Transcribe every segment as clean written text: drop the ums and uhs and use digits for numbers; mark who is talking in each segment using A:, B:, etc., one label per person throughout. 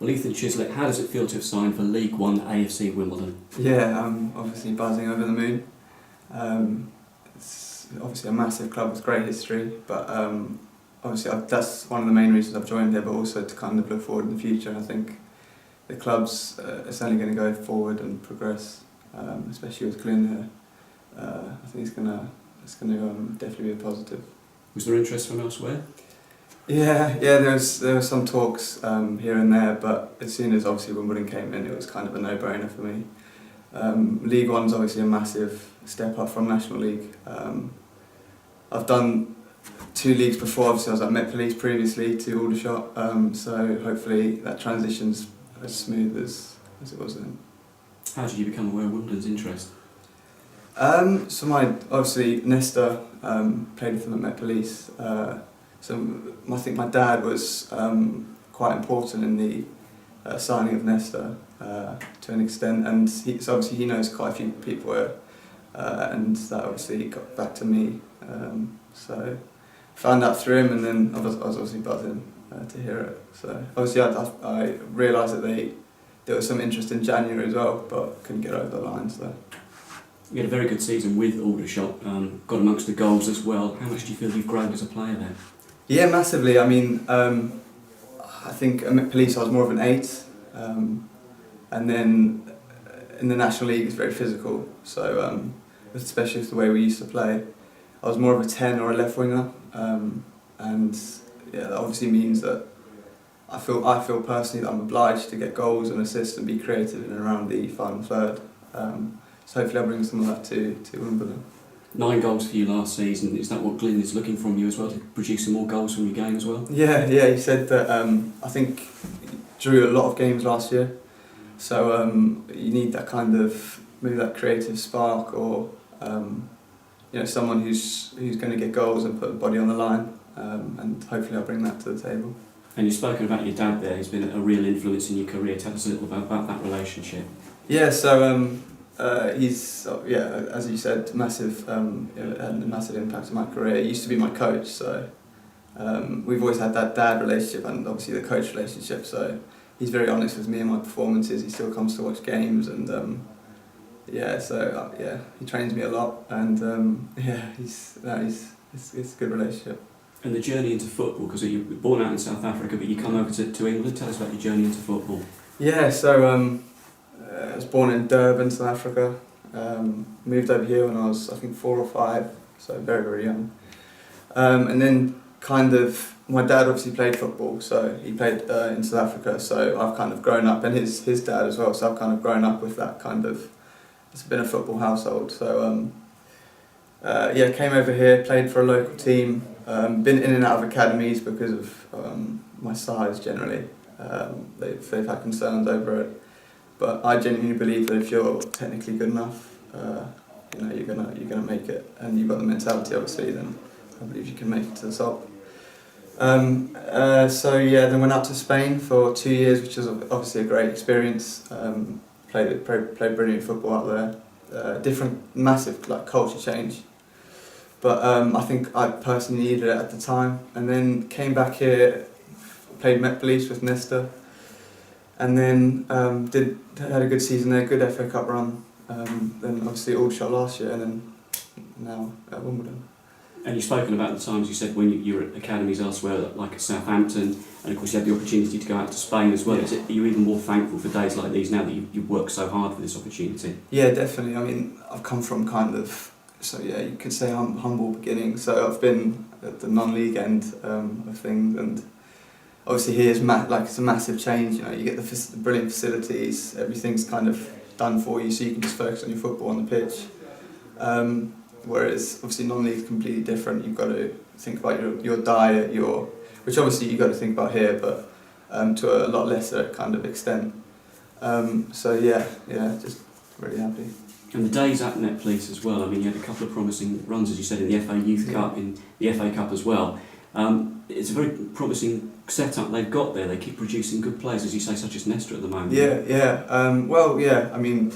A: Well, Ethan Chislett, how does it feel to have signed for League One AFC Wimbledon?
B: Yeah, I'm obviously buzzing over the moon. It's obviously a massive club with great history, but obviously that's one of the main reasons I've joined here, but also to kind of look forward in the future. I think the club's it's only going to go forward and progress, especially with Glyn here. I think it's going to definitely be a positive.
A: Was there interest from elsewhere?
B: Yeah, there was some talks here and there, but as soon as obviously Wimbledon came in, it was kind of a no-brainer for me. League One's obviously a massive step up from National League. I've done 2 leagues before. Obviously I was at Met Police previously to Aldershot, so hopefully that transition's as smooth as it was then.
A: How did you become aware of Wimbledon's interest?
B: So obviously Nesta played with them at Met Police. So I think my dad was quite important in the signing of Nesta to an extent, and so obviously he knows quite a few people here, and that obviously got back to me. So found out through him, and then I was obviously buzzing to hear it. So obviously I realised that there was some interest in January as well, but couldn't get over the line. So.
A: You had a very good season with Aldershot, got amongst the goals as well. How much do you feel you've grown as a player there?
B: Yeah, massively. I mean, I think at Police I was more of an 8, and then in the National League it's very physical. So especially with the way we used to play, I was more of a 10 or a left winger, and yeah, that obviously means that I feel personally that I'm obliged to get goals and assists and be creative in and around the final third. So hopefully I'll bring some of that to Wimbledon.
A: 9 goals for you last season. Is that what Glyn is looking from you as well, to produce some more goals from your game as well?
B: Yeah, he said that I think he drew a lot of games last year, so you need that kind of, maybe that creative spark, or someone who's going to get goals and put the body on the line, and hopefully I'll bring that to the table.
A: And you've spoken about your dad there. He's been a real influence in your career. Tell us a little about that relationship.
B: Yeah, so he's, as you said, massive, had a massive impact on my career. He used to be my coach, so we've always had that dad relationship and obviously the coach relationship. So he's very honest with me and my performances. He still comes to watch games, and he trains me a lot, and it's a good relationship.
A: And the journey into football, because you were born out in South Africa, but you come over to England. Tell us about your journey into football.
B: Yeah, so I was born in Durban, South Africa. Moved over here when I was, I think, 4 or 5, so very, very young. And then kind of, my dad obviously played football, so he played in South Africa, so I've kind of grown up, and his dad as well, so I've kind of grown up with that kind of, it's been a football household. So came over here, played for a local team, been in and out of academies because of my size generally. They've had concerns over it. But I genuinely believe that if you're technically good enough, you're gonna make it, and you've got the mentality, obviously. Then I believe you can make it to the top. Then went out to Spain for 2 years, which was obviously a great experience. Played brilliant football out there. Different, massive culture change. But I think I personally needed it at the time, and then came back here, played Met Police with Nesta. And then had a good season there, good FA Cup run. Then obviously Aldershot last year, and then now at Wimbledon.
A: And you've spoken about the times you said when you were at academies elsewhere, like at Southampton, and of course you had the opportunity to go out to Spain as well.
B: Yeah.
A: Are you even more thankful for days like these now that you've worked so hard for this opportunity?
B: Yeah, definitely. I mean, I've come from you could say humble beginnings. So I've been at the non-league end of things, and obviously here it's a massive change. You get the brilliant facilities, everything's kind of done for you, so you can just focus on your football on the pitch. Whereas obviously non-league is completely different. You've got to think about your diet, which obviously you've got to think about here, but to a lot lesser kind of extent. Just really happy.
A: And the days at Met Police as well. I mean, you had a couple of promising runs, as you said, in the FA Youth Cup, in the FA Cup as well. It's a very promising setup they've got there. They keep producing good players, as you say, such as Nesta at the moment.
B: I mean,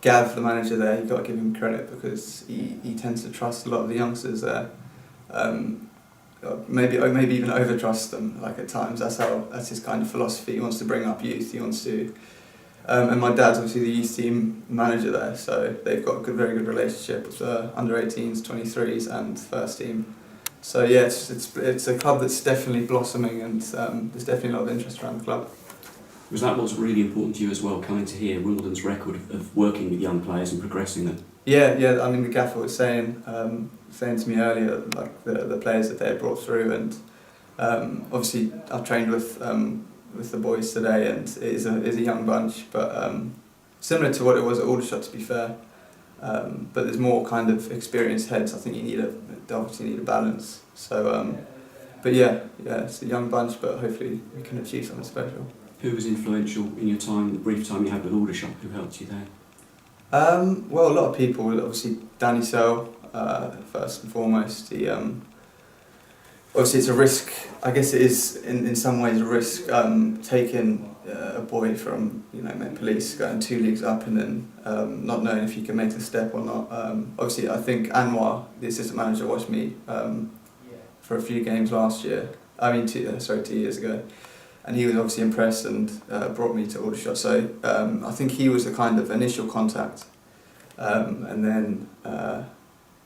B: Gav, the manager there, you've got to give him credit because he tends to trust a lot of the youngsters there. maybe even overtrust them. Like at times, that's his kind of philosophy. He wants to bring up youth. He wants to. And my dad's obviously the youth team manager there, so they've got a very good relationship with the under-18s, 23s, and first team. So yeah, it's a club that's definitely blossoming, and there's definitely a lot of interest around the club.
A: Was that what's really important to you as well, coming to hear Wimbledon's record of working with young players and progressing them?
B: Yeah. I mean, the gaffer was saying to me earlier, like the players that they had brought through, and obviously I've trained with the boys today, and it is a young bunch, but similar to what it was at Aldershot, to be fair. But there's more kind of experienced heads. I think they obviously need a balance. So, but yeah, it's a young bunch, but hopefully we can achieve something special.
A: Who was influential in your time, the brief time you had with Aldershot? Who helped you there?
B: Well, a lot of people. Obviously, Danny Searle, first and foremost. He obviously it's a risk. I guess it is in some ways a risk taking a boy from Met Police, going 2 leagues up, and then not knowing if he can make the step or not. Obviously, I think Anwar, the assistant manager, watched me for a few games last year. 2 years ago. And he was obviously impressed and brought me to Aldershot. So I think he was the kind of initial contact. And then,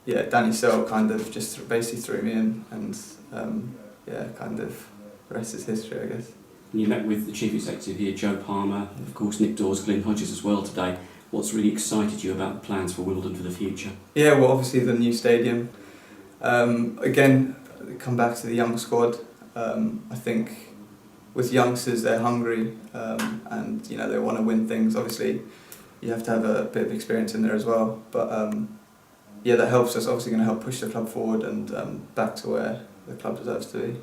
B: Danny Searle kind of just basically threw me in, and kind of the rest is history, I guess.
A: You met with the chief executive here, Joe Palmer, of course Nick Dawes, Glyn Hodges as well today. What's really excited you about the plans for Wimbledon for the future? Yeah,
B: well, obviously the new stadium. Again, come back to the young squad. I think with youngsters, they're hungry, and they want to win things. Obviously, you have to have a bit of experience in there as well. But that helps us. Obviously, going to help push the club forward and back to where the club deserves to be.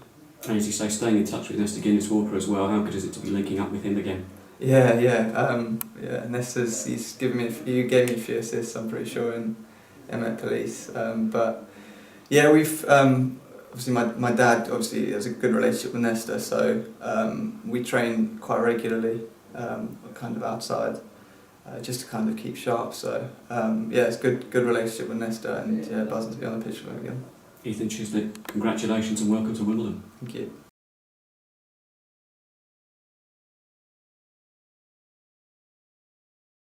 A: And as you say, staying in touch with Mr. Guinness-Walker as well. How good is it to be linking up with him again?
B: Nesta's he gave me a few assists, I'm pretty sure, in Met Police. We've. Obviously, my dad obviously has a good relationship with Nesta, so we train quite regularly, kind of outside, just to kind of keep sharp. So it's a good relationship with Nesta, and buzzing to be on the pitch with him again.
A: Ethan Chislett, congratulations and welcome to Wimbledon.
B: Thank you.